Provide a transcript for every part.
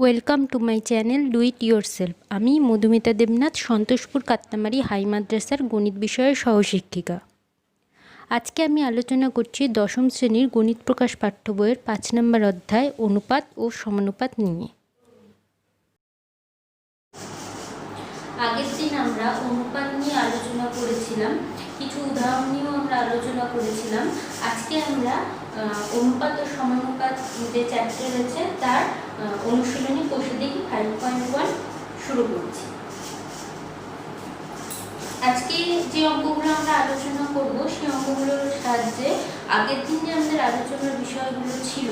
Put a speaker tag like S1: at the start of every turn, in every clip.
S1: Welcome to my channel do it your self. আমি Madhumita Debnath, Santoshpur কাত্তামারি high মাদ্রাসার গণিত বিষয়ের সহশিক্ষিকা। আজকে আমি আলোচনা করছি দশম শ্রেণীর গণিত প্রকাশ পাঠ্য বইয়ের 5 নম্বর অধ্যায় অনুপাত ও সমানুপাত নিয়ে। আগের দিন আমরা অনুপাত নিয়ে আলোচনা করেছিলাম, কিছু উদাহরণ নিয়েও আমরা আলোচনা করেছিলাম। আজকে আমরা অনুপাত ও সমানুপাত যে চ্যাপ্টার আছে তার অনুশীলনী কোষে দেখি 5.1 শুরু করছি। আজকে যে অঙ্কগুলো আমরা আলোচনা করব সেই অঙ্কগুলোর সাহায্যে আগের দিন যে আমাদের আলোচনার বিষয়গুলো ছিল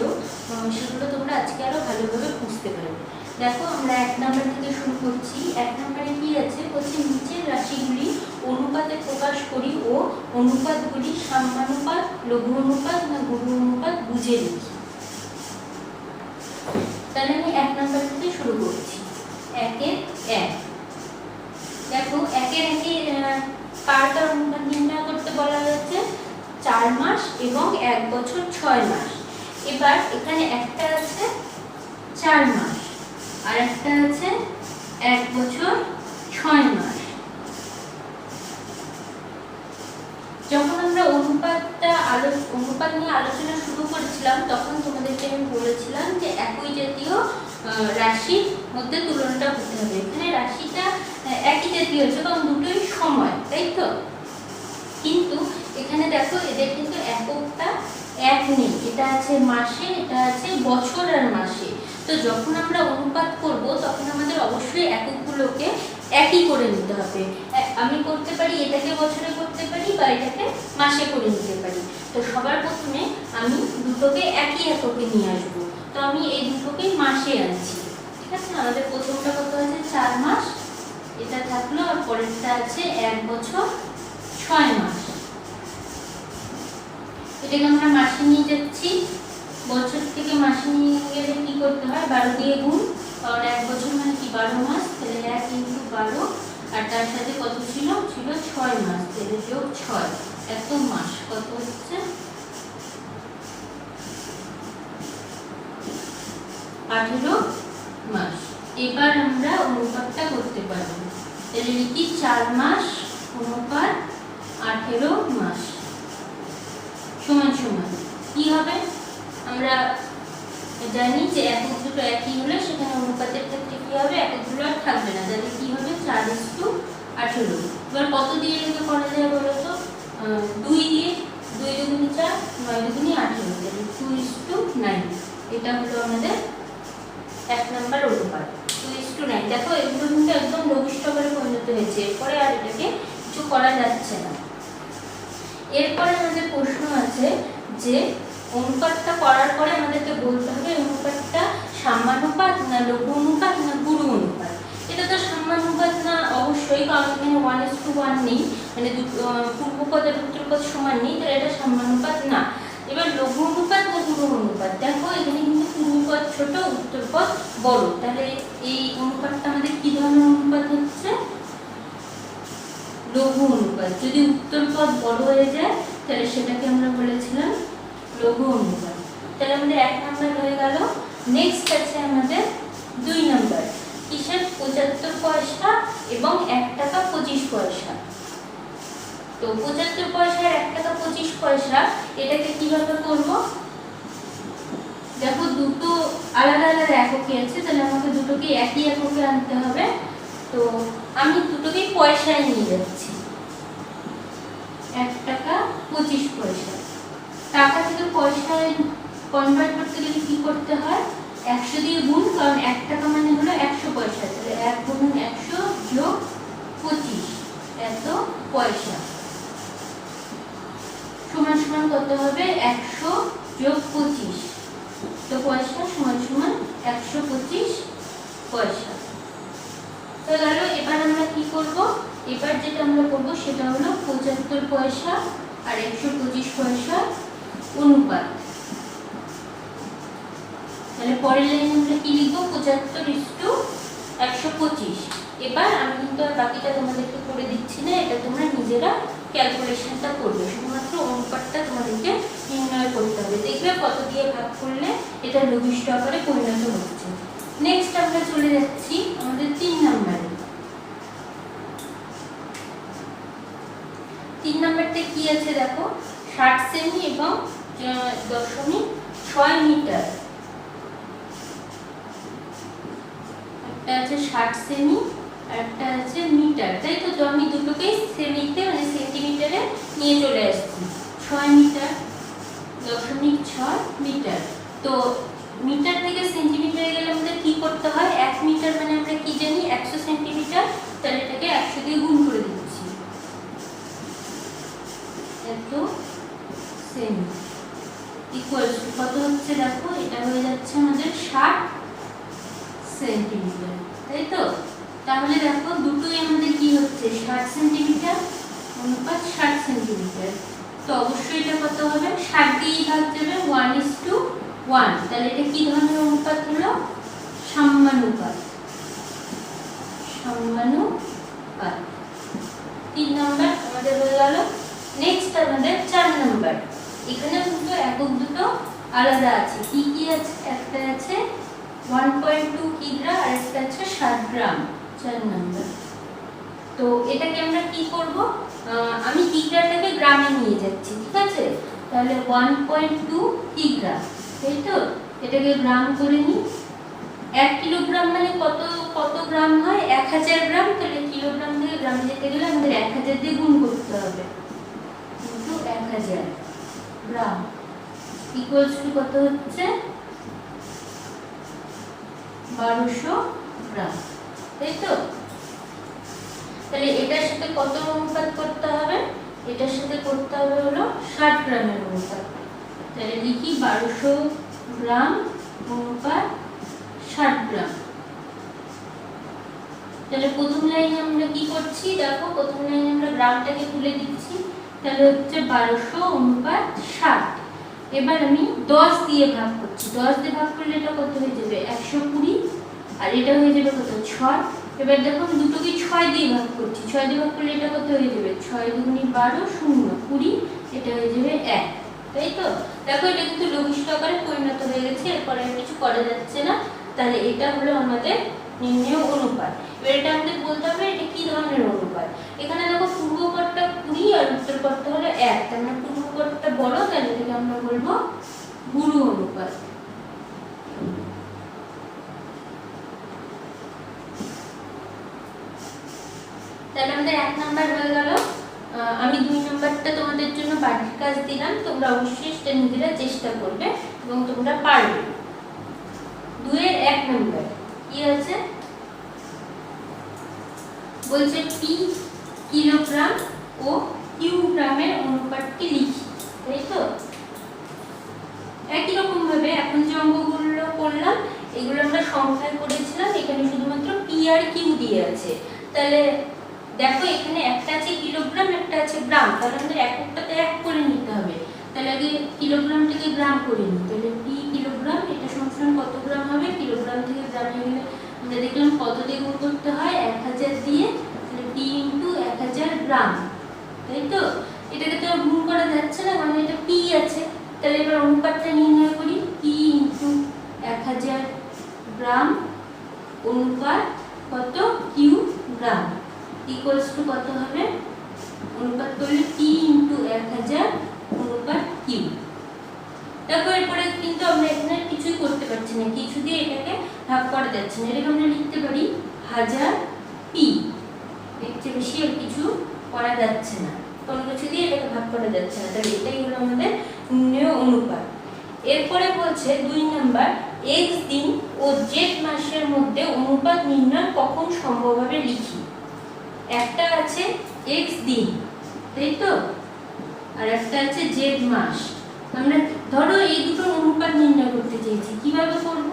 S1: সেগুলো তোমরা আজকে আরো ভালোভাবে বুঝতে পারবে। দেখো, আমরা 1 নম্বর থেকে শুরু করছি। 1 নম্বরে কি আছে? বলছে নিচের রাশিগুলি অনুপাতে প্রকাশ করি ও অনুপাতগুলি সাম্যানুপাত, লঘু অনুপাত না গুরু অনুপাত বুঝে লিখি। তাহলে আমি 1 নম্বর থেকে শুরু করছি। 1-এর 1। দেখো, 1-এর 1 কার অনুপাত নির্ণয় করতে বলা হয়েছে? 4 মাস এবং 1 বছর 6 মাস। এবার এখানে একটা আছে 4 মাস আর একটা আছে 1 বছর 6 মাস। যখন আমরা অনুপাত নিয়ে আলোচনা শুরু করেছিলাম তখন তোমাদেরকে আমি বলেছিলাম যে একই জাতীয় রাশির মধ্যে তুলনাটা করতে হবে। এখানে রাশিটা একই জাতীয় হচ্ছে কারণ দুটোই সময়, তাই তো? কিন্তু এখানে দেখো এদের কিন্তু এককটা এক নেই, এটা আছে মাসে, এটা আছে বছর আর মাসে। তো যখন আমরা অনুপাত করব তখন আমাদের অবশ্যই এককগুলোকে একই করে নিতে হবে। আমি করতে পারি এটাকে বছরে করতে পারি বা এটাকে মাসে করে নিতে পারি। তো সবার প্রথমে আমি দুটোকে একই এককে নিয়ে আসবো। তো আমি এই দুটোকেই মাসে আনছি, ঠিক আছে? আমাদের প্রথমটা কত আছে? 4 মাস, এটা থাকলো, আর পরেরটা আছে 1 বছর 6 মাস। এটাকে আমরা মাসে নিয়ে যাচ্ছি। বছর থেকে মাসে নিয়ে গেলে কি করতে হয়? 12 দিয়ে গুণ, কারণ 1 বছর মানে কি 12 মাস, তাহলে 1 × 12, আর তার সাথে কত ছিল? 6 মাস, তাহলে যোগ 6, এত মাস কত হচ্ছে? 18 মাস। এবার আমরা অনুপাতটা করতে পারবো। তাহলে লিখি 4 মাস অনুপাত 18 মাস সমান সমান কি হবে? আমরা জানি যে একক দুটো একই হলে সেখানে অনুপাতের ক্ষেত্রে কি হবে? এককগুলো আর থাকবে না, তাহলে কি হবে? 4:18। এবার কত দিয়ে লিখে করা যায় বলো তো? 2 দিয়ে, 2 দুগুণে 4, 9 দুগুণে 18, তাহলে 2:9। এটা হলো আমাদের 1 নম্বর অনুপাত, 2:9। দেখো, এগুলো কিন্তু একদম লঘিষ্ঠকরে পরিণত হয়েছে, এরপরে আর এটাকে কিছু করা যাচ্ছে না। এরপরে আমাদের প্রশ্ন আছে যে অনুপাতটা করার পরে আমাদেরকে বলতে হবে অনুপাতটা সাম্যানুপাত না লঘু অনুপাত না গুরু অনুপাত। এটা তো সাম্যানুপাত না অবশ্যই, কারণ এখানে 1:1 নেই, মানে পূর্বপদ আর উত্তরপদ সমান নেই, তাহলে এটা সাম্যানুপাত না। এবার লঘু অনুপাত না গুরু অনুপাত। দেখো, এখানে কিন্তু পূর্বপদ ছোট, উত্তরপদ বড়, তাহলে এই অনুপাতটা আমাদের কি ধরনের অনুপাত হচ্ছে? লঘু অনুপাত। যদি উত্তরপদ বড় হয়ে যায় তাহলে সেটাকে আমরা বলেছিলাম লঘু অনুপাত। তাহলে আমাদের 1 নম্বর হয়ে গেল। নেক্সট আছে আমাদের 2 নম্বর। কিসের? 75 পয়সা এবং 1 টাকা 25 পয়সা। তো 75 পয়সা আর 1 টাকা 25 পয়সা, এটাকে কিভাবে করব? দেখো, দুটো আলাদা আলাদা এককে আছে, তাহলে আমাকে দুটোকে একই এককে আনতে হবে। তো আমি দুটোকে পয়সায় নিয়ে যাচ্ছি। 1 টাকা 25 পয়সা। টাকা থেকে পয়সায় কনভার্ট করতে গেলে কি করতে হয়? 100 দিয়ে গুণ, কারণ 1 টাকা মানে হলো 100 পয়সা, তাহলে 1 × 100 যোগ 25, এত পয়সা সমান সমান কত হবে? 100 যোগ 25, তো পয়সা সমান সমান 125 পয়সা। তো গেল। এবার আমরা কি করব? এবার যেটা আমরা করব সেটা হলো 75 পয়সা আর 125 পয়সা অনুপাত। তাহলে পরের লাইনে আমরা কি লিখব? 75:125। এবার আমি কিন্তু আর বাকিটা তোমাদেরকে করে দিচ্ছি না, এটা তোমরা নিজেরা ক্যালকুলেশনটা করবে, শুধুমাত্র অনুপাতটা তোমাদেরকে নির্ণয় করতে হবে। দেখবে কত দিয়ে ভাগ করলে এটা লঘিষ্ঠ আকারে পরিণত হচ্ছে। নেক্সট চলে যাচ্ছি আমাদের 3 নম্বরে। 3 নম্বরটা কি আছে দেখো, 60 সেমি এবং 0.6 মিটার। একটা আছে 60 সেমি আর একটা আছে মিটার, তাই তো? তো আমি দুটোকেই সেমিতে মানে সেন্টিমিটারে নিয়ে চলে আসছি। 6 মিটার 0.6 মিটার। তো মিটার থেকে সেন্টিমিটারে গেলে আমাদের কি করতে হয়, 1 মিটার মানে আমরা কি জানি 100 সেন্টিমিটার, তাহলে এটাকে 100 দিয়ে গুণ করে দিচ্ছি। এত সেমি ইকুয়ালস টু কত হচ্ছে দেখো, এটা হয়ে যাচ্ছে আমাদের 60 সেন্টিমিটার, তাই তো? তাহলে দেখো দুটোই আমাদের কি হচ্ছে, 60 সেন্টিমিটার অনুপাত 60 সেন্টিমিটার। তো অবশ্যই এটা কত হবে, 60 দিয়ে ভাগ যাবে 1:1। তাহলে এটা কি ধরনের অনুপাত হলো, সমানুপাত। সমানুপাত 3 নম্বর আমাদের হয়ে গেল। নেক্সট আমাদের 4 নম্বর। এখানে কিন্তু একক দুটো আলাদা আছে। কি কি আছে, একটা আছে 1.2 কিগ্রা আর একটা আছে 60 গ্রাম। 4 নম্বর। তো এটাকে আমরা কি করব, আমি কিগ্রাটাকে গ্রামে নিয়ে যাচ্ছি, ঠিক আছে? তাহলে 1.2 কিগ্রা, তাই তো? এটাকে গ্রাম করে নিই। 1 কিলোগ্রাম মানে কত কত গ্রাম হয়, 1000 গ্রাম। তাহলে কিলোগ্রাম থেকে গ্রামে যেতে গেলে আমাদের 1000 দিয়ে গুণ করতে হবে, কিন্তু 1000 গ্রাম ইকুয়ালস টু কত হচ্ছে, 1200 গ্রাম, তাই তো? তাহলে এটার সাথে কত অনুপাত করতে হবে, এটার সাথে করতে হবে হলো 60 গ্রামের অনুপাত। তাহলে লিখি 1200 গ্রাম অনুপাত 60 গ্রাম। তাহলে প্রথম লাইনে আমরা কি করছি দেখো, প্রথম লাইনে আমরা গ্রামটাকে তুলে দিচ্ছি। তাহলে হচ্ছে 1200 অনুপাত 60। এবার আমি 10 দিয়ে ভাগ করছি। 10 দিয়ে ভাগ করলে এটা কত হয়ে যাবে, 120। আর এটা হয়ে যাবে কত, 6। এবার দেখো আমি দুটোকে 6 দিয়ে ভাগ করছি। 6 দিয়ে ভাগ করলে এটা কত হয়ে যাবে, 6 দুগুণে 12, 0 20, এটা হয়ে যাবে 1, তাই তো? দেখো এটা কিন্তু লঘিষ্ঠ আকারে পরিণত হয়ে গেছে, এরপরে আর কিছু করা যাচ্ছে না। তাহলে এটা হলো আমাদের নির্ণেয় অনুপাত। এবার এটা আমাদের বলতে হবে এটা কি ধরনের অনুপাত। এখানে দেখো পূর্বপদটা 20 আর উত্তরপদটা হলো 1, তার মানে পূর্বপদটা বড়, তাহলে এটাকে আমরা বলবো গুরু অনুপাত। তাহলে আমাদের 1 নাম্বার হয়ে গেল। আমি 2 নাম্বারটা তোমাদের জন্য বাড়ির কাজ দিলাম, তোমরা অবশ্যই সেটা নিজেরা চেষ্টা করবে এবং তোমরা পারবে। 2 এর 1 নাম্বার কি আছে, বলছে পি কিলোগ্রাম ও কিউ গ্রামের অনুপাতটি লিখি, তাই তো? একই রকম ভাবে এখন যে অঙ্কগুলো করলাম এগুলো আমরা সংখ্যায় করেছিলাম, এখানে শুধুমাত্র পি আর কিউ দিয়ে আছে। তাহলে দেখো এখানে একটা আছে কিলোগ্রাম, একটা আছে গ্রাম, তাহলে আমাদের এককটাতে 1 করে নিতে হবে। তাহলে আগে কিলোগ্রামটাকে গ্রাম করে নিই। তাহলে পি কিলোগ্রাম, এটা সমান কত গ্রাম হবে, কিলোগ্রাম থেকে গ্রামে গেলে আমরা দেখলাম কত দিয়ে গুণ করতে হয়, 1000 দিয়ে। তাহলে পি ইনটু 1000 গ্রাম, তাই তো? এটাকে তো গুণ করা যাচ্ছে না, মানে এটা পি আছে। তাহলে এবার অনুপাতটা নির্ণয় করি, পি ইনটু 1000 গ্রাম অনুপাত কত, কিউ গ্রাম, ইকুয়ালস টু কত হবে, অনুপাত করলে পি ইনটু 1000 অনুপাত কিউ। দেখো এরপরে কিন্তু আমরা এখানে কিছুই করতে পারছি না, কিছু দিয়ে এটাকে ভাগ করা যাচ্ছে না। এটাকে আমরা লিখতে পারি 1000 পি, এর চেয়ে বেশি আর কিছু করা যাচ্ছে না, কোনো কিছু দিয়ে এটাকে ভাগ করা যাচ্ছে না। তাহলে এটাই হলো আমাদের নির্ণেয় অনুপাত। এরপরে বলছে 2 নাম্বার, x দিন ও z মাসের মধ্যে অনুপাত নির্ণয় কখন সম্ভব হবে লিখি। একটা আছে x দিন, তাই তো? আর একটা আছে z মাস। আমরা ধরো এই দুটো অনুপাত নির্ণয় করতে চাইছি, কিভাবে করব,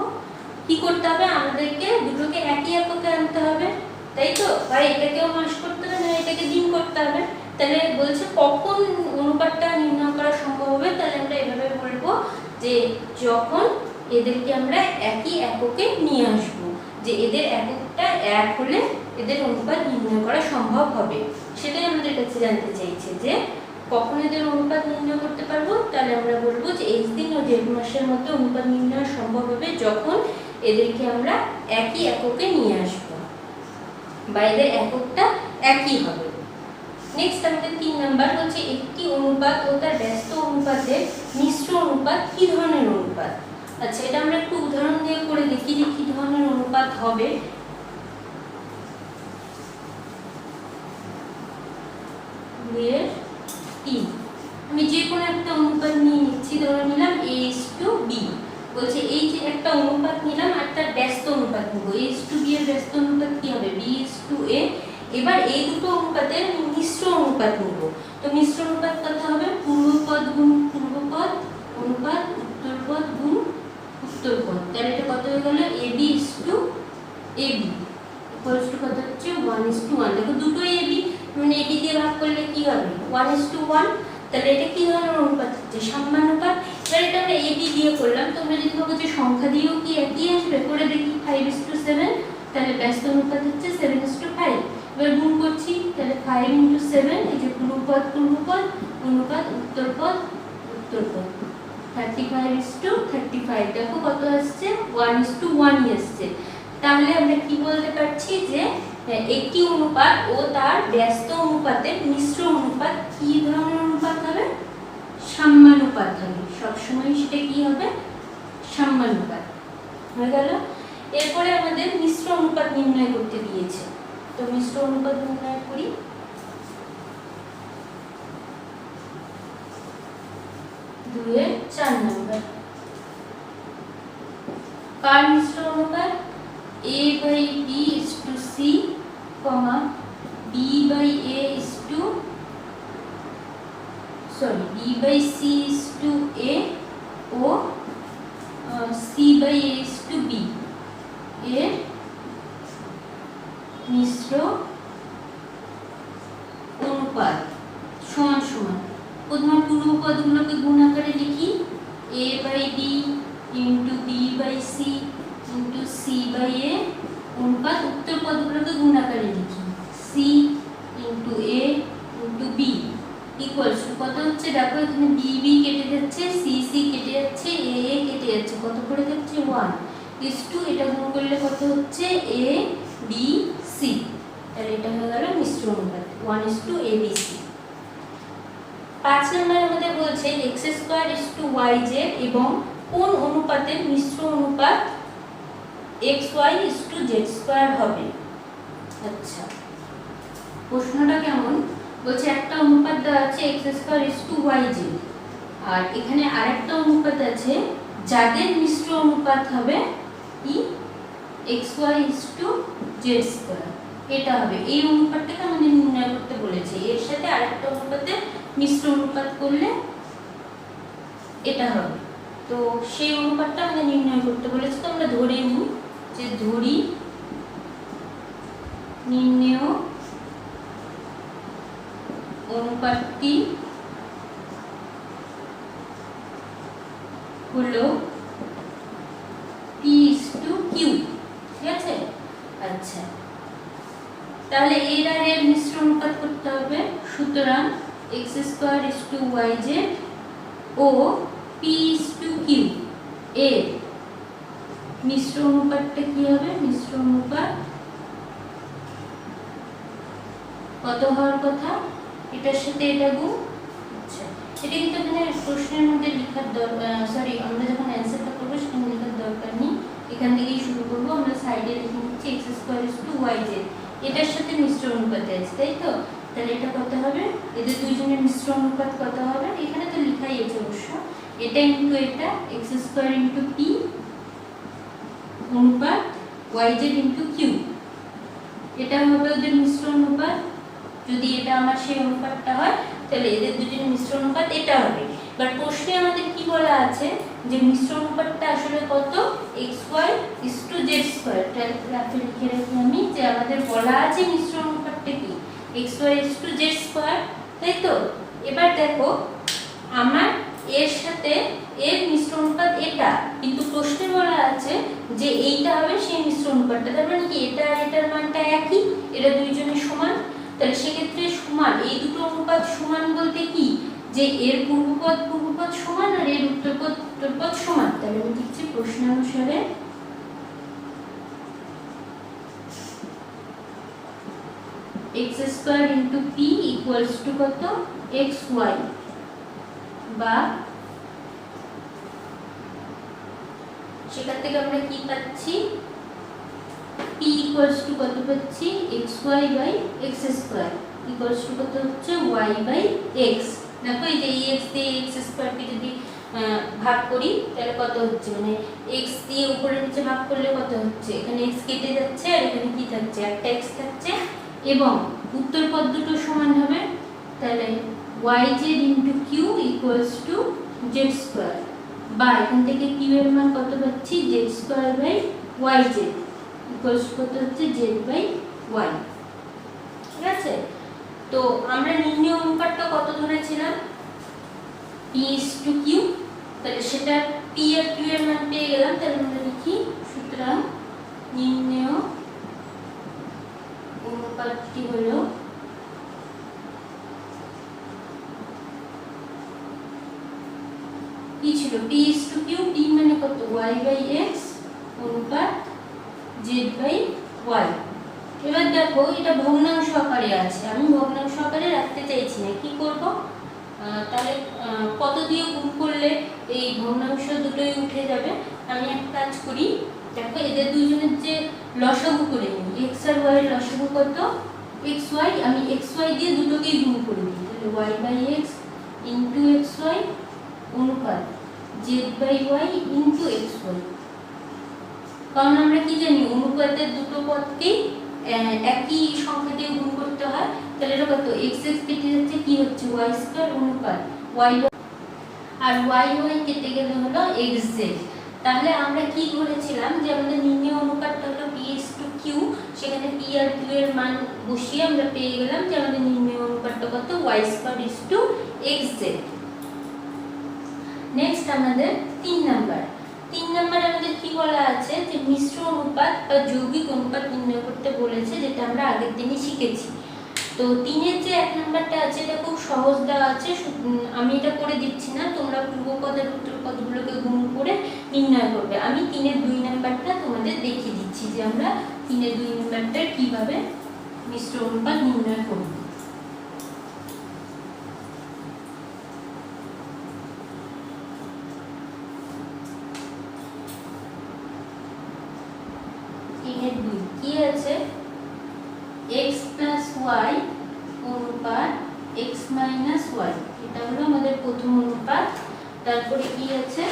S1: কি করতে হবে, আমাদেরকে দুটোকে একই এককে আনতে হবে, তাই তো? বা এটাকেও মাস করতে হবে না এটাকে দিন করতে হবে। তাহলে বলছে কখন অনুপাতটা নির্ণয় করা সম্ভব হবে, তাহলে আমরা এভাবে বলবো যে যখন এদেরকে আমরা একই এককে নিয়ে আসব, যে এদের এককটা 1 হলে এদের অনুপাত নির্ণয় করা সম্ভব হবে। সেটাই আমাদের কাছে জানতে চাইছে যে কখন এদের অনুপাত নির্ণয় করতে পারবো। তাহলে আমরা বলবো যে x দিন ও z মাসের মধ্যে অনুপাত নির্ণয় সম্ভব হবে যখন এদেরকে আমরা একই এককে নিয়ে আসব, বা এদের এককটা একই হবে। নেক্সট আমাদের 3 নাম্বার হচ্ছে একটি অনুপাত ও তার ব্যস্ত অনুপাতের মিশ্র অনুপাত কি ধরনের অনুপাত। আচ্ছা, এটা আমরা একটু উদাহরণ দিয়ে করে দেখি যে কি ধরনের অনুপাত হবে। আমি যে কোনো একটা অনুপাত নিয়ে নিচ্ছি, ধরে নিলাম a:b। বলছে এই যে একটা অনুপাত নিলাম আর তার ব্যস্ত অনুপাত নেব। a:b এর ব্যস্ত অনুপাত কি হবে? b:a। এবার এই দুটো অনুপাতের মিশ্র অনুপাত নেব। তো মিশ্র অনুপাত কত হবে? পূর্বপদ গুণ পূর্বপদ অনুপাত উত্তরপদ গুণ উত্তরপদ। তাহলে এটা কত হয়ে গেল? ab:ab ইকুয়ালস টু কত হচ্ছে? 1:1। দেখো দুটো ab, মানে ab দিয়ে ভাগ করলে কি হবে? 1:1। তাহলে এটা কি ধরনের অনুপাত হচ্ছে? সমানুপাত। এবার এটা আমরা ab দিয়ে করলাম, তোমরা যদি ভাবো যে সংখ্যা দিয়েও কি একই আসবে, করে দেখি 5:7। তাহলে ব্যস্ত অনুপাত হচ্ছে 7:5। এবার গুণ করছি, তাহলে 5 × 7, এই যে পূর্বপদ পূর্বপদ অনুপাত উত্তরপদ উত্তরপদ, 35:35। দেখো কত আসছে? 1:1 আসছে। তাহলে আমরা কি বলতে পারছি যে একটি অনুপাত ও তার ব্যস্ত অনুপাতের মিশ্র অনুপাত কি ধরনের অনুপাত হবে? সমানুপাত হবে। সবসময় সেটা কি হবে? সমানুপাত হয়ে গেল। এরপরে আমাদের মিশ্র অনুপাত নির্ণয় করতে দিয়েছে, তো মিশ্র অনুপাত নির্ণয় করি। দুয়ের 4 নম্বর কার মিশ্র অনুপাত? a/b:c, b/c:a ও c/a:b এর মিশ্র অনুপাত সমান সমান। প্রথমে পূর্বপদগুলোকে গুণ আকারে লিখি, a/b × b/c × c/a অনুপাত উত্তরপদগুলোকে গুণ আকারে লিখি, c × a × b equals to কত হচ্ছে? দেখো এখানে b কেটে যাচ্ছে, c কেটে যাচ্ছে, a কেটে যাচ্ছে, কত করে থাকছে? 1 = এটা গুণ করলে কত হচ্ছে? a b c। তাহলে এটা হয়ে গেল মিশ্র অনুপাত 1:abc। 5 নম্বর আমাদের বলছে x² yz এবং কোন অনুপাতের মিশ্র অনুপাত xy/z² হবে। আচ্ছা, প্রশ্নটা কেমন? বলছে একটা অনুপাত দেওয়া আছে x²yz, আর এখানে আরেকটা অনুপাত আছে যাদের মিশ্র অনুপাত হবে কি? xy/z²। এটা হবে, এই অনুপাতটাকে আমাদের নির্ণয় করতে বলেছে। এর সাথে আরেকটা অনুপাতের মিশ্র অনুপাত করলে এটা হবে। তো সেই অনুপাতটা আমাদের নির্ণয় করতে বলেছে। তো আমরা ধরে নিই যে ধরি নির্ণেয় অনুপাতটি হলো p/q। ঠিক আছে? আচ্ছা, তাহলে এর আর এর মিশ্র অনুপাত করতে হবে। সুতরাং x²yz ও p/q এর মিশ্র অনুপাতটা কি হবে? মিশ্র অনুপাত কত হওয়ার কথা? এটার সাথে এটা গুণ। আচ্ছা, এটা কিন্তু এখানে প্রশ্নের মধ্যে লেখার দরকার, সরি, আমরা যখন অ্যানসারটা করবো সেখানে লেখার দরকার নেই, এখান থেকেই শুরু করবো। আমরা সাইডে লিখে নিচ্ছি x²yz, এটার সাথে মিশ্র অনুপাতে আছে, তাই তো? তাহলে এটা কত হবে? এদের দুইজনের মিশ্র অনুপাত কত হবে? এখানে তো লেখাই আছে অবশ্য, এটা ইনটু এটা, x² × p অনুপাত yz × q, এটা হবে ওদের মিশ্র অনুপাত। যদি এটা আমার সেই অনুপাতটা হয় তাহলে এদের দুজনের মিশ্র অনুপাত এটা হবে। এবার প্রশ্নে আমাদের কি বলা আছে যে মিশ্র অনুপাতটা আসলে কত? xy/z²। তাহলে গ্রাফে লিখে রাখি আমি যে আমাদের বলা আছে মিশ্র অনুপাতটা কি? xy/z², তাই তো? এবার দেখো আমার এর সাথে এর মিশ্র অনুপাত এটা, কিন্তু প্রশ্নে বলা আছে যে এইটা হবে সেই মিশ্র অনুপাতটা। তার মানে কি এটা আর এটার মানটা একই, এরা দুইজনের সমান। তাহলে সেক্ষেত্রে সমান, এই দুটো অনুপাত সমান বলতে কি? যে এর পূর্বপদ সমান আর এর উত্তরপদ সমান। তাহলে আমি লিখছি প্রশ্ন অনুসারে x square into P equals to কত এক্স ওয়াই, বা সেখান থেকে আমরা কি পাচ্ছি পি ইকুয়ালস টু কত পাচ্ছি x y by x square equals to কত হচ্ছে ওয়াই বাই এক্স। দেখো এই যে এক্স দিয়ে এক্স স্কোয়ারকে যদি ভাগ করি তাহলে কত হচ্ছে, মানে x দিয়ে উপরে নিচে ভাগ করলে কত হচ্ছে, এখানে x কেটে যাচ্ছে আর এখানে কি থাকছে একটা x থাকছে, এবং উত্তর পদ দুটো সমান হবে, তাহলে yz into q equals to z square, বা এখান থেকে q এর মান কত পাচ্ছি z square by yz equals to কত হচ্ছে z বাই y। ঠিক আছে, তো আমরা নির্ণয় অনুপাতটা কত ধরেছিলাম p is to q, তাহলে সেটা p আর q এর মান পেয়ে গেলাম, তাহলে আমরা লিখি সুতরাং নির্ণয় অনুপাতটি হলো কি ছিল p is to q, p মানে কত y বাই x অনুপাত z বাই y। এবার দেখো এটা ভগ্নাংশ আকারে আছে, আমি ভগ্নাংশ আকারে রাখতে চাইছি না, কি করব তাহলে কত দিয়ে গুণ করলে এই ভগ্নাংশ দুটোই উঠে যাবে, আমি এক কাজ করি, দেখো এদের দুইজনের যে লসাগু করে নিই, x আর y এর লসাগু কত xy, আমি xy দিয়ে দুটোকেই গুণ করে দিই, তাহলে y by x into xy অনুপাত z by y into xy। কারণ আমরা কি জানি অনুপাতের দুটো পদকেই একই সংখ্যা দিয়ে গুণ করতে হয়, তাহলে এটা কত x x কেটে যাচ্ছে কি হচ্ছে y স্কয়ার অনুপাত y আর y y কেটে গেলে হলো xz। তাহলে আমরা কি ধরেছিলাম যে আমাদের নির্ণয় অনুপাতটা হলো p is to q, সেখানে p আর q এর মান বসিয়ে আমরা পেয়ে গেলাম যে আমাদের নির্ণয় অনুপাতটা কত y square is to xz। Next আমাদের 3 নাম্বার আমাদের কি বলা আছে যে মিশ্র অনুপাত বা যৌগিক অনুপাত নির্ণয় করতে বলেছে, যেটা আমরা আগের দিনই শিখেছি। তো 3 এর যে 1 নাম্বারটা আছে এটা খুব সহজ দেওয়া আছে, আমি এটা করে দিচ্ছি না, তোমরা পূর্বপদ আর উত্তরপদগুলোকে গুণ করে নির্ণয় করবে। আমি 3 এর 2 নাম্বারটা তোমাদের দেখিয়ে দিচ্ছি যে আমরা 3 এর 2 নাম্বারটা কিভাবে মিশ্র অনুপাত নির্ণয় করব। কি আছে x plus y অনুপাত x minus y, এটা হলো আমাদের প্রথম অনুপাত। তারপরে কি আছে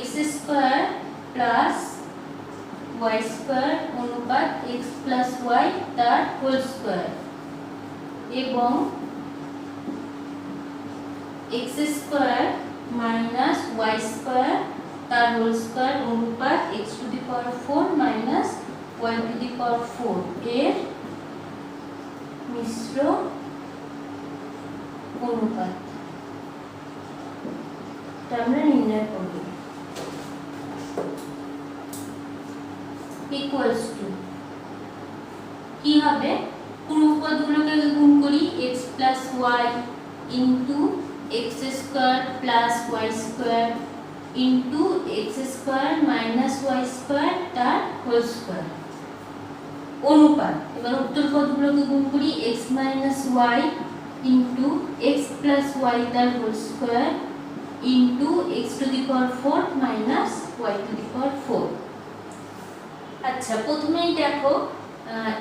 S1: x square plus y square অনুপাত x plus y তার হোল স্কয়ার, এবং x square minus y square তার হোল স্কয়ার অনুপাত x to the power 4 minus y to the power 4 এর মিশ্র অনুপাত আমরা নির্ণয় করব। ইকুয়ালস টু কি হবে, পূর্বপদগুলোকে গুণ করি x plus y into x square plus y square into x square minus y square তার হোল স্কয়ার অনুপাত। এবার উত্তর পদগুলোকে গুণ করি x minus y into x plus y তার whole square into x to the power 4 minus y to the power 4। আচ্ছা, প্রথমেই দেখো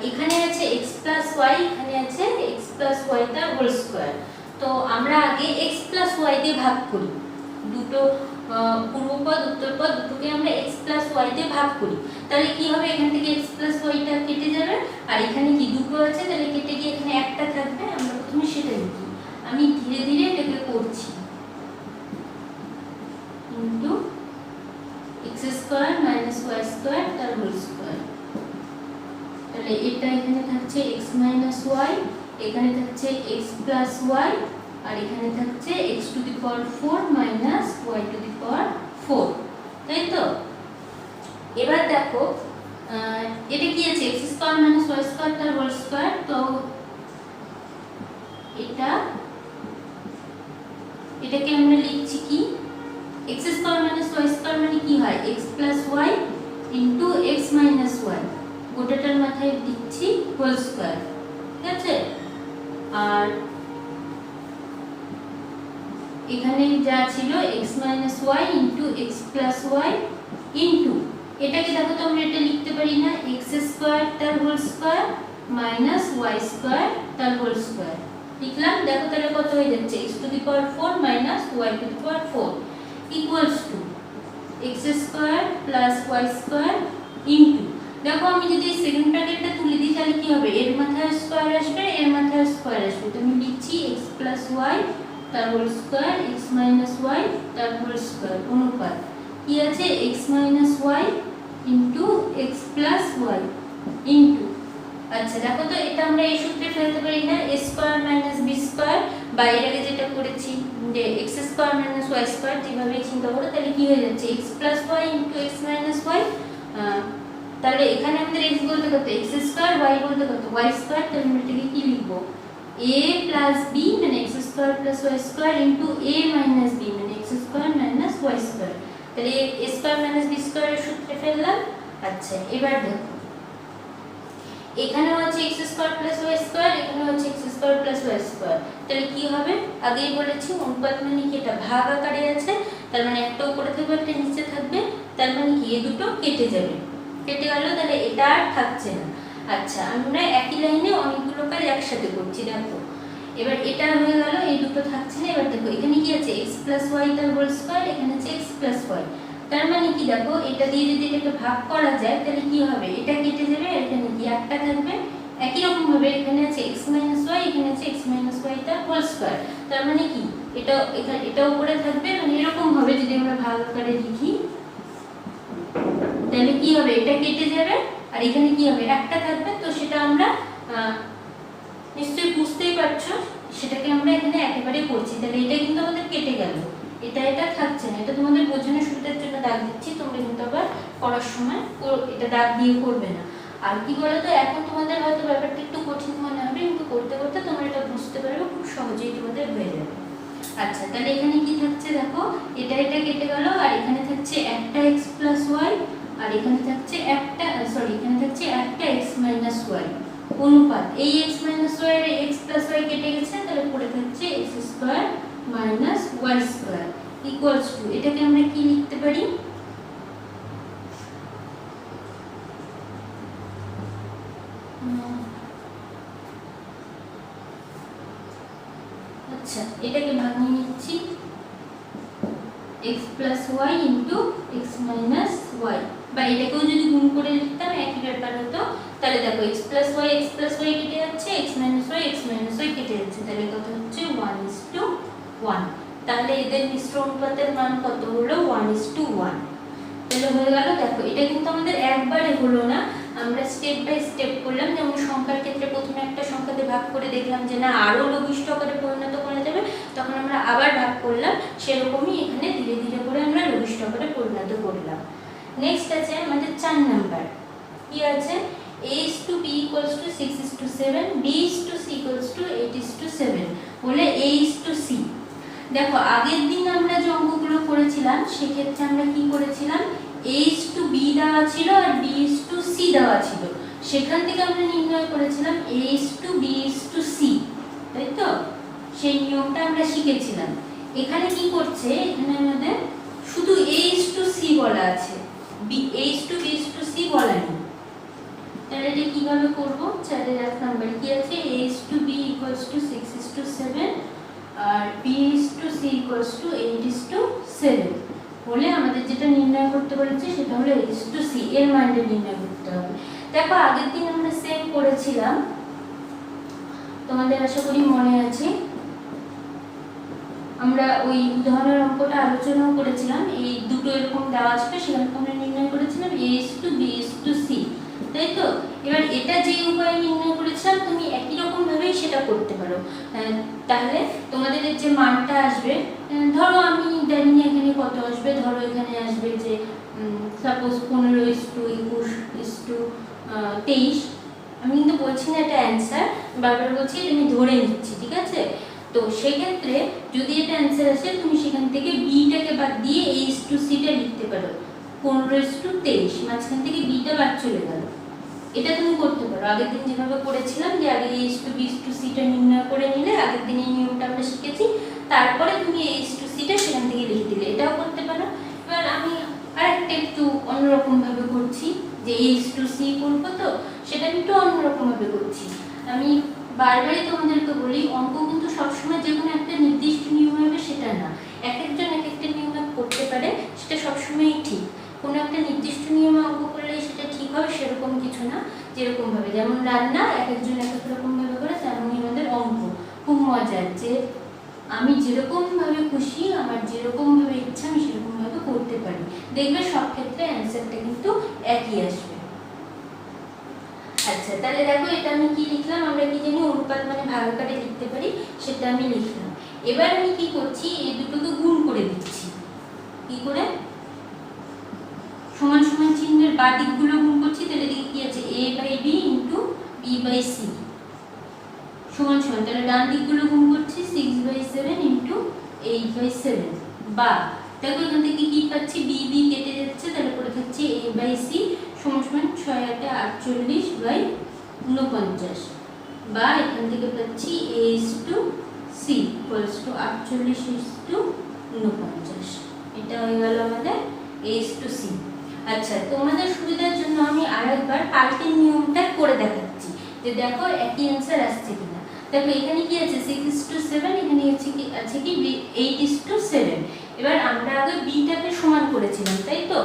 S1: এখানে আছে x প্লাস y, এখানে আছে x প্লাস y তার হোল স্কয়ার, তো আমরা আগে x প্লাস y দিয়ে ভাগ করি, দুটো পূর্বপদ উত্তরপদ দুটোকে আমরা x প্লাস y দিয়ে ভাগ করি, তাহলে কি হবে এখান থেকে x প্লাস y টা কেটে যাবে, আর এখানে কি দুটো আছে তাহলে কেটে গিয়ে এখানে একটা থাকবে, আমরা প্রথমে সেটা লিখি, আমি ধীরে ধীরে এটাকে করছি, into x square minus y square তার হোল স্কয়ার, তাহলে এটা এখানে থাকছে x মাইনাস y, এখানে থাকছে x প্লাস y, আর এখানে থাকছে x to the power 4 minus y to the power 4, তাই তো। এবার দেখো এটা কি আছে x square minus y square তার হোল স্কয়ার, তো এটাকে আমরা লিখছি কি x square minus y square মানে কি হয় x plus y into x minus y, গোটাটা ওটার মাথায় দিচ্ছি হোল স্কয়ার, ঠিক আছে। আর এখানে যা ছিল x - y into x + y into এটাকে দেখো তো আমরা এটা লিখতে পারি না x² তার হোল স্কয়ার মাইনাস y² তার হোল স্কয়ার। লিখলাম, দেখো তাহলে কত হয়ে যাচ্ছে x⁴ minus y⁴ equals to x² plus y² into, দেখো আমি যদি সেকেন্ড ব্র্যাকেটটা তুলে দিই তাহলে কি হবে, এর মাথায় স্কয়ার আসবে এর মাথায় স্কয়ার আসবে, তো আমি লিখছি x + y তার হোল স্কয়ার x - y তার হোল স্কয়ার অনুপাত কি আছে x - y into x + y into, আচ্ছা দেখো তো এটা আমরা এই সূত্রে ফেলতে পারি না a² - b² বা এর আগে যেটা করেছি যে x² - y² যেভাবে চিন্তা করো তাহলে কি হয়ে যাচ্ছে x + y into x - y, তাহলে এখানে আমাদের x বলতে কত x² y বলতে কত y², তাহলে আমরা এটাকে কি লিখব a + b মানে x² + y² into a - b মানে x² - y², তাহলে a² - b² এর সূত্রে ফেললাম। আচ্ছা এবার দেখো এখানেও আছে x² + y², এখানেও আছে x² + y², তাহলে কি হবে, আগেই বলেছি অনুপাত মানে কি এটা ভাগ আকারে আছে, তার মানে একটা উপরে থাকবে একটা নিচে থাকবে, তার মানে কি এই দুটো কেটে যাবে, কেটে গেল, তাহলে এটা আর থাকছে না। আচ্ছা আমরা একই লাইনে অনেকগুলো কাজ একসাথে করছি, দেখো এবার এটা হয়ে গেল, এই দুটো থাকছে না। এবার দেখো এখানে কি আছে x + y তার হোল স্কয়ার, এখানে আছে x + y, তার মানে কি দেখো এটা দিয়ে যদি এটাকে ভাগ করা যায় তাহলে কি হবে, এটা কেটে যাবে, এখানে কি একটা থাকবে। একই রকম ভাবে এখানে আছে x - y, এখানে আছে x - y তার হোল স্কয়ার, তার মানে কি এটা এখানে এটা উপরে থাকবে, মানে এরকম ভাবে যদি আমরা ভাগ আকারে লিখি তাহলে কি হবে এটা কেটে যাবে আর এখানে কি হবে একটা থাকবে, তো সেটা আমরা নিশ্চয়ই বুঝতেই পারছো, সেটাকে আমরা এখানে একেবারে করছি, তাহলে এটা কিন্তু আমাদের কেটে গেল, এটা থাকছে না, এটা তোমাদের বোঝানোর সুবিধার জন্য দাগ দিচ্ছি, তোমরা কিন্তু আবার করার সময় এটা দাগ দিয়ে করবে না। আর কি বলতো এখন তোমাদের হয়তো ব্যাপারটা একটু কঠিন মনে হবে, কিন্তু করতে করতে তোমরা এটা বুঝতে পারবে, খুব সহজেই তোমাদের হয়ে যাবে। আচ্ছা তাহলে এখানে কি থাকছে দেখো এটা কেটে গেল, আর এখানে থাকছে একটা x + y আর এখানে থাকছে একটা এখানে থাকছে একটা x - y অনুপাত এই x - y এর x + y কেটে গেছে, তাহলে পড়ে থাকছে x² - y² ইকুয়ালস টু, এটাকে আমরা কি লিখতে পারি, আচ্ছা এটাকে ভাঙিয়ে নিচ্ছি x + y into x - y, বা এটাকেও যদি গুণ করে লিখতাম একই ব্যাপার হতো, তাহলে দেখো x + y কেটে যাচ্ছে, x - y কেটে যাচ্ছে, তাহলে কত হচ্ছে 1:1, তাহলে এদের মিশ্র অনুপাতের মান কত হলো 1:1, তাহলে হয়ে গেল। দেখো এটা কিন্তু আমাদের একবারে হলো না, আমরা স্টেপ বাই স্টেপ করলাম, যেমন সংখ্যার ক্ষেত্রে প্রথমে একটা সংখ্যাতে ভাগ করে দেখলাম যে না আরো লঘিষ্ঠ আকারে পরিণত করা যাবে, তখন আমরা আবার ভাগ করলাম, সেরকমই এখানে ধীরে ধীরে করে আমরা লঘিষ্ঠ আকারে পরিণত করলাম। নেক্সট আছে আমাদের 4 নাম্বার, কি আছে a:b = 6:7, b:c = 8:7 বলে a:c। দেখো আগের দিন আমরা যে অঙ্কগুলো করেছিলাম সেক্ষেত্রে আমরা কি করেছিলাম a:b দেওয়া ছিল আর b:c দেওয়া ছিল, সেখান থেকে আমরা নির্ণয় করেছিলাম a:b:c, তাই তো, সেই নিয়মটা আমরা শিখেছিলাম। এখানে কি করছে, এখানে আমাদের শুধু a:c বলা আছে, a:b:c বলা নেই, তাহলে এটা কিভাবে করব, 4 এর 1 নাম্বার কি আছে a:b = 6:7 আর b:c = 8:7 বলে আমাদের যেটা নির্ণয় করতে বলেছে সেটা হলো a:c, এর মানটা নির্ণয় করতে হবে। দেখো আগের দিন আমরা সেম করেছিলাম, তোমাদের আশা করি মনে আছে, আমরা ওই উদাহরণের অঙ্কটা আলোচনাও করেছিলাম, এই দুটো এরকম দেওয়া ছিল, সেখানে আমরা নির্ণয় করেছিলাম a:b:c, তাই তো। এবার এটা যে উপায়ে নির্ণয় করেছিলাম তুমি একই রকম ভাবেই সেটা করতে পারো, তাহলে তোমাদের যে মানটা আসবে, ধরো আমি জানি না এখানে কত আসবে, ধরো এখানে আসবে যে সাপোজ 15:21:23, আমি কিন্তু বলছি না এটা অ্যান্সার, বারবার বলছি আমি ধরে নিচ্ছি, ঠিক আছে। তো সেক্ষেত্রে যদি এটা অ্যান্সার আসে তুমি সেখান থেকে b-টাকে বাদ দিয়ে a:c টা লিখতে পারো, 15:23, মাঝখান থেকে b-টা বাদ চলে গেল, এটা তুমি করতে পারো আগের দিন যেভাবে করেছিলাম, যে আগে a to b to c টা নির্ণয় করে নিলে, আগের দিন এই নিয়মটা আমরা শিখেছি, তারপরে তুমি a to c টা সেখান থেকে লিখে দিলে, এটাও করতে পারো। এবার আমি আরেকটা একটু অন্যরকম ভাবে করছি, যে a to c করবো, তো সেটা একটু অন্যরকম ভাবে করছি। আমি বারবারই তোমাদেরকে বলি, অঙ্ক কিন্তু সবসময় যে কোনো একটা নির্দিষ্ট নিয়ম হবে সেটা না, এক একজন এক একটা নিয়ম করতে পারে, সেটা সবসময়ই ঠিক। কোনো একটা নির্দিষ্ট নিয়মে অঙ্ক করলে সেটা ঠিক হবে সেরকম কিছু না। যেরকম ভাবে যেমন রান্না এক একজন এক এক রকম ভাবে করে, তেমনই আমাদের অঙ্ক খুব মজার, যে আমি যেরকম ভাবে খুশি, আমার যেরকম ভাবে ইচ্ছা আমি সেরকম ভাবে করতে পারি, দেখবে সব ক্ষেত্রে অ্যান্সারটা কিন্তু একই আসবে। আচ্ছা, তাহলে দেখো এটা আমি কি লিখলাম, আমরা কি জানি অনুপাত মানে ভাগাকারে লিখতে পারি, সেটা আমি লিখলাম। এবার আমি কি করছি, এই দুটোকে গুণ করে দিচ্ছি। কি করে? সমান সমান চিহ্নের বাঁ দিকগুলো গুণ করছি, তাহলে দিকে কি আছে a/b * b/c সমান সমান, তাহলে ডান দিকগুলো গুণ করছি 6/7 * 8/7, বা দেখো এখান থেকে কি পাচ্ছি, b কেটে যাচ্ছে, তাহলে পড়ে থাকছে a/c সমান সমান 6/8/49, বা এখান থেকে পাচ্ছি a to c = 48:49, এটা হয়ে গেল আমাদের a to c। আচ্ছা, তোমাদের সুবিধার জন্য আমি আরেকবার পাল্টে নিয়মটা করে দেখাচ্ছি, যে দেখো একই অ্যান্সার আসছে কিনা। দেখো এখানে কি আছে 6:7, এখানে আছে কি 8:7। এবার আমরা আগে b টাকে সমান করেছিলাম, তাই তো?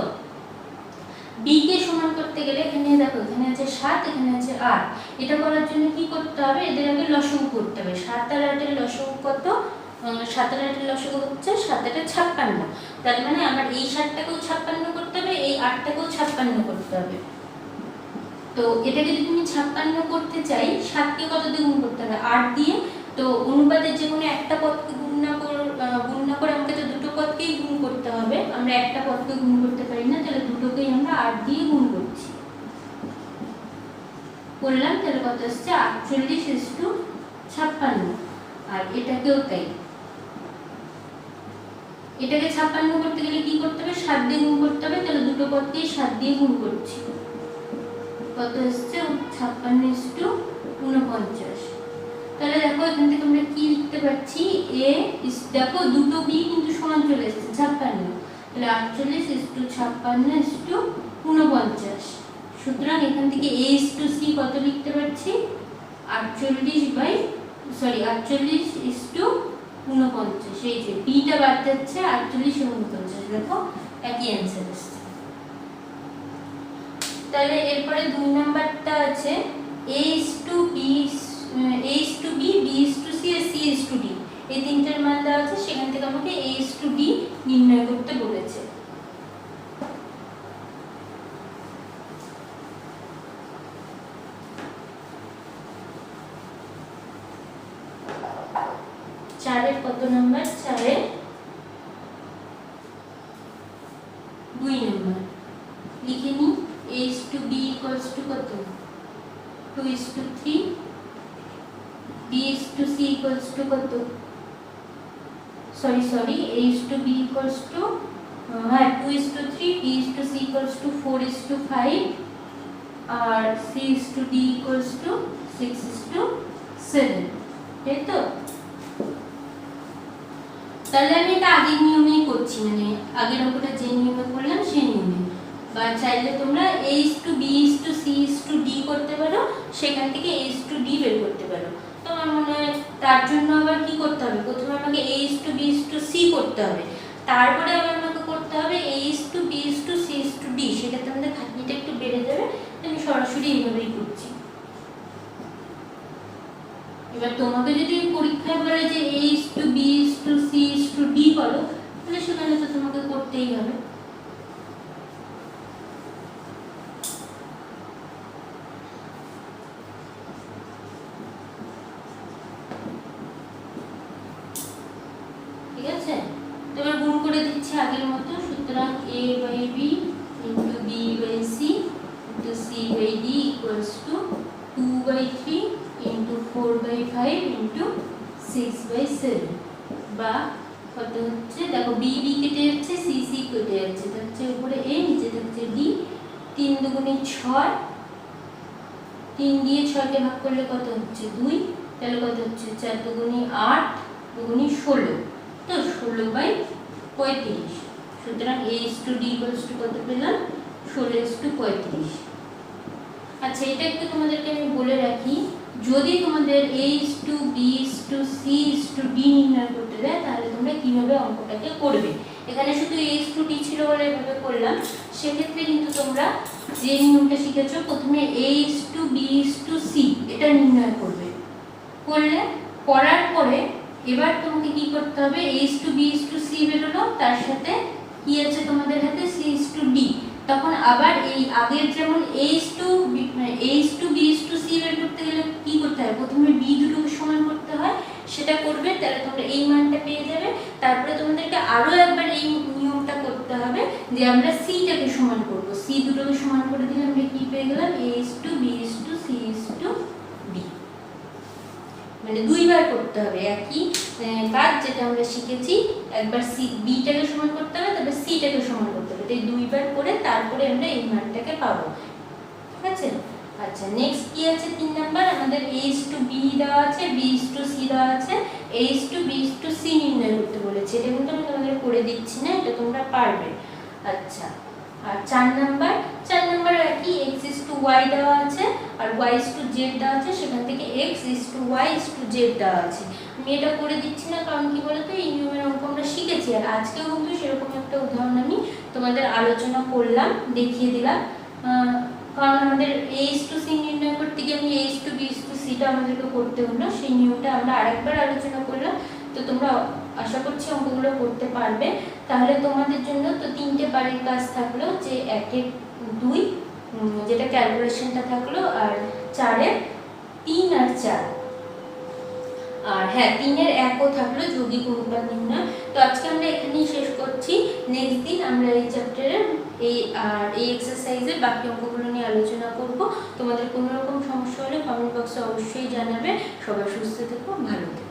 S1: b কে সমান করতে গেলে এখানে দেখো, এখানে আছে 7, এখানে আছে 8। এটা করার জন্য কি করতে হবে, এদের আগে লসাগু করতে হবে। 7 আর 8 এর লসাগু কত? 7 আর 8 এর লসাগু হচ্ছে 7 8 56। তার মানে আমার এই 7টাকেও 56 করতে হবে, এই 8টাকেও 56 করতে হবে। তো এটাকে যদি তুমি 56 করতে চাই, 7 কে কত দিয়ে গুণ করতে হবে? 8 দিয়ে। তো অনুপাতের যে কোনো একটা পদকে গুণ না করে আমাকে তো দুটো পদকেই গুণ করতে হবে, আমরা একটা পদকে গুণ করতে পারি না, তাহলে দুটোকেই আমরা 8 দিয়ে গুণ করছি। করলাম, তাহলে কত আসছে 48:56। আর এটাকেও তাই, এটাকে 56 করতে গেলে কি করতে হবে, 7 দিয়ে গুণ করতে হবে, তাহলে দুটো পদকেই 7 দিয়ে গুণ করছি। কত আসছে 56:49। তাহলে দেখো এখান থেকে আমরা কি লিখতে পারছি, a দেখো দুটো b কিন্তু সমান চলে এসেছে 56, তাহলে 48:56:49। সুতরাং এখান থেকে a to c কত লিখতে পারছি, 48:49। এই যে b টা বাদ যাচ্ছে, 48:49, দেখো একই অ্যান্সার আসছে। তাহলে এরপরে 2 নাম্বারটা আছে a to b, b to c R c to d, এই তিনটার মান দেওয়া আছে, সেখান থেকে আমাকে a to d নির্ণয় করতে বলেছে। চারের কত নাম্বার, 4-এর 2 নাম্বার লিখে নি। a to b = কত, 2:3, b to c = কত, সরি a to b হ্যাঁ 2:3, b to c = 4:5, R c to d = 6:7, তাই তো? তাহলে আমি এটা আগের নিয়মেই করছি, মানে আগের অঙ্কটা যে নিয়মে করলাম সেই নিয়মে, বা চাইলে তোমরা a to b to c to d করতে পারো, সেখান থেকে a to d বের করতে পারো। তো আমার মনে হয় তার জন্য আবার কি করতে হবে, প্রথমে আমাকে a to b to c করতে হবে, তারপরে আবার আমাকে করতে হবে a to b to c to d, সেক্ষেত্রে আমাদের খাটনিটা একটু বেড়ে যাবে। আমি সরাসরি এইভাবেই করছি। এবার তোমাকে যদি পরীক্ষায় বলে যে a to b to c to d করো, তাহলে সেখানে তো তোমাকে করতেই হবে। ঠিক আছে, তো এবার গুণ করে দিচ্ছি আগের মতো। সুতরাং a/b * b/c * c/d = 2/3 * 4/5 * 6/7, বা কত হচ্ছে, দেখো b কেটে যাচ্ছে, c কেটে যাচ্ছে, তার হচ্ছে উপরে a, নিচে থাকছে d, 3 × 2 = 6, 3 দিয়ে 6কে ভাগ করলে কত হচ্ছে 2, তাহলে কত হচ্ছে 4 দুগুণী 8 দুগুণী 16, তো 16/35। সুতরাং A:D কত পেলাম 16:35। আচ্ছা, এটা একটু তোমাদেরকে আমি বলে রাখি, যদি তোমাদের A:B:C:D নির্ণয় করতে দেয় তাহলে তোমরা কিভাবে অঙ্কটাকে করবে। এখানে শুধু A:D ছিল বলে এভাবে করলাম, সেক্ষেত্রে কিন্তু তোমরা যে নিয়মটা শিখেছো প্রথমে A:B:C এটা নির্ণয় করবে। করার পরে এবার তোমাকে কি করতে হবে, A:B:C বেরোলো, তার সাথে কি আছে তোমাদের হাতে C:D, তখন আবার এই আগের যেমন A:B:C বের করতে গেলে কি করতে হয়, প্রথমে B দুটোকে সমান করতে হয়, সেটা করবে, তাহলে তোমরা এই মানটা পেয়ে যাবে। তারপরে তোমাদেরকে আরো একবার এই নিয়মটা করতে হবে যে আমরা C টাকে সমান করব, C দুটোকে সমান করে দিলে আমরা কি পেয়ে গেলাম A:B:C:D, মানে দুইবার করতে হবে একই কাজ যেটা আমরা শিখেছি। একবার B টাকে সমান করতে হবে, তারপর C টাকে সমান করতে হবে, এই দুইবার করে তারপরে আমরা এই মানটাকে পাবো, ঠিক আছে। আচ্ছা, নেক্সট কি আছে 3 নাম্বার, আমাদের A:B দেওয়া আছে, B:C দেওয়া আছে, A:B:C নির্ণয় করতে বলেছে। এটা কিন্তু আমি তোমাদের করে দিচ্ছি না, এটা তোমরা পারবে। আচ্ছা, আর 4 নাম্বার কি x:y দেওয়া আছে আর y:z দেওয়া আছে, সেখান থেকে x:y:z দেওয়া আছে। আমি এটা করে দিচ্ছি না, কারণ কি বলতো এই নিয়মের অঙ্ক আমরা শিখেছি, আর আজকেও কিন্তু সেরকম একটা উদাহরণ আমি তোমাদের আলোচনা করলাম, দেখিয়ে দিলাম। কারণ আমাদের A:C নির্ণয় করতে গিয়ে আমি A:B:C আমাদেরকে করতে হলো, সেই নিয়মটা আমরা আরেকবার আলোচনা করলাম। তো তোমরা আশা করছি অঙ্কগুলো করতে পারবে। তাহলে তোমাদের জন্য তো 3টে বাড়ির কাজ থাকলো, যে 1-এর 2 যেটা ক্যালকুলেশনটা থাকলো, আর 4-এর 3 আর 4, আর হ্যাঁ 3-এর 1ও থাকলো যৌগিক অনুপাত নির্ণয়। তো আজকে আমরা এখানেই শেষ করছি, নেক্সট দিন আমরা এই চ্যাপ্টারের এই এক্সারসাইজের বাকি অঙ্কগুলো নিয়ে আলোচনা করব। তোমাদের কোনো রকম সমস্যা হলে কমেন্ট বক্সে অবশ্যই জানাবে। সবাই সুস্থ থেকো, ভালো থেকো।